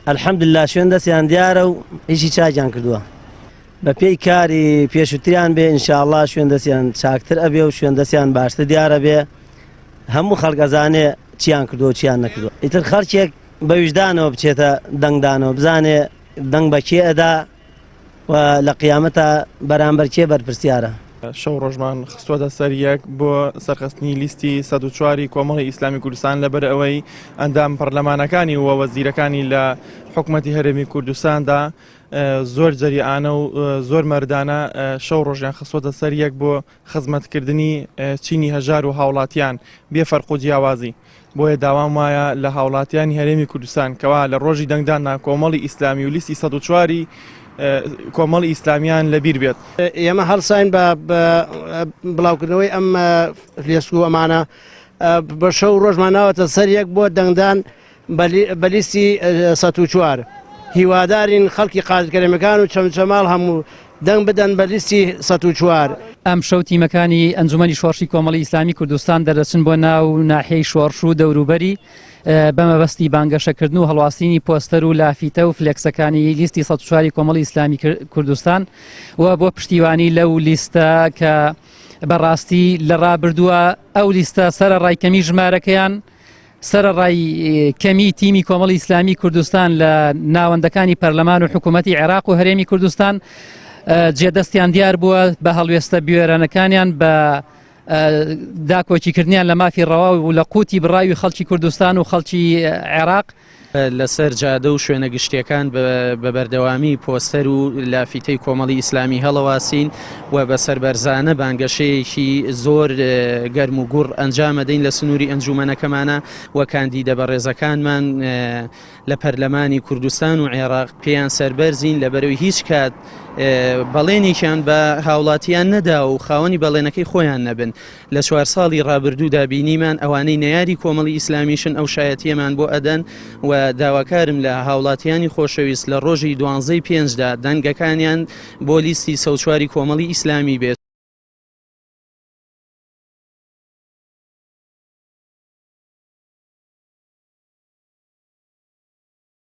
الحەمدوللا شوێن دەستیان دیارە و هیچی چاکیان کردووە بە پێی کاری پێشووتریان بێ ئینشاءڵڵا شوێن دەستیان چاکتر ئەبێ و شوێن دەستیان باشتر دیارە بێ هەموو خەڵک ئەزانێ چیان کردووە چیان نەکردووە ئیتر خەڵکێک بە ویژدانەوە بچێتە دەنگدانەوە بزانێ دەنگ بە کێ ئەدا و لە قیامەتە بەرامبەر کێ بەرپرسیارە. شەو ڕۆژمان خستووەتە سەر یەک بۆ سەرخستنی لیستی 104 کۆمەڵی ئیسلامی کوردستان لەبەر ئەوەی ئەندام پەرلەمانەکانی و وەزیرەکانی لە حکوومەتی هەرێمی کوردستاندا زۆر جەریعانە و زۆر مەردانە شەو ڕۆژیان خستووەتە سەر یەک بۆ خزمەتکردنی چینی هەژار و هاوڵاتیان بێ فەرق و جیاوازی. بۆیە داوام وایە لە هاوڵاتیانی هەرێمی کوردستان کەوا لە ڕۆژی دەنگداندا کۆمەڵی ئیسلامی و لیستی 104 کۆمەڵی ئیسلامیان لەبیر بێت. ئێمە هەڵساین بە بڵاوکردنەوەی ئەم فلێسکو ئەمانە بە شەو ڕۆژمان ناوەتە سەر یەک بۆ دەنگدان بە لیستی 104 هیوادارین خەڵکی قادرکەرێمەکان و چەمچەماڵ هەموو دەنگ بدەن بە لیستی 104. ئەم شەو تیمەکانی ئەنجومەنی شۆڕشی کۆمەڵی ئیسلامی کوردستان دەرەچن بۆ ناو ناحیەی شۆڕش و دەوروبەری بەمەبەستی بانگەشەکردن و هەڵواستنی پۆستەر و لافیتە و فلێکسەکانی لیستی 104 کۆمەڵی ئیسلامی کوردستان و بۆ پشتیوانی لەو لیستە کە بەڕاستی لە ڕابردووە ئەو لیستە سەرەڕای کەمی ژمارەکەیان سەرەڕای کەمی تیمی کۆمەڵی ئیسلامی کوردستان لە ناوەندەکانی پەرلەمان و حکوومەتی عێراق و هەرێمی کوردستان جێدەستیان دیار بووە بە هەڵوێستە بوێرانەکانیان بە داکۆچیکردنیان لە مافی ڕەوا و لە قوتی بڕاوی خەڵکی کوردستان و خەڵکی عێراق لەسەر جادە و شوێنە گشتیەکان بە بەردەوامی پۆستەر و لافیتەی کۆمەڵی ئیسلامی هەڵەواسین و بە سەربەرزانە بانگەشەیەکی زۆر گەرم و گوڕ ئەنجامەدەین لە سنووری ئەنجومەنەکەمانە و کاندیدە بەڕێزەکانمان لە پەرلەمانی کوردستان و عێراق پێیان سەربەرزین لەبەرەوەی هیچ کات بەڵێنێکیان بە هاوڵاتیان نەدا و خاوەنی بەڵێنەکەی خۆیان نەبن. لە 4 ساڵی ڕابردوودا بینیمان ئەوانەی نەیاری کۆمەڵی ئیسلامیشن ئەو شایەتیەمان بۆ ئەدەن و داواکارم لە هاوڵاتیانی خۆشەویست لە ڕۆژی 12 پێنجدا دەنگەکانیان بۆ لیستی 104 کۆمەڵی ئیسلامی بێت.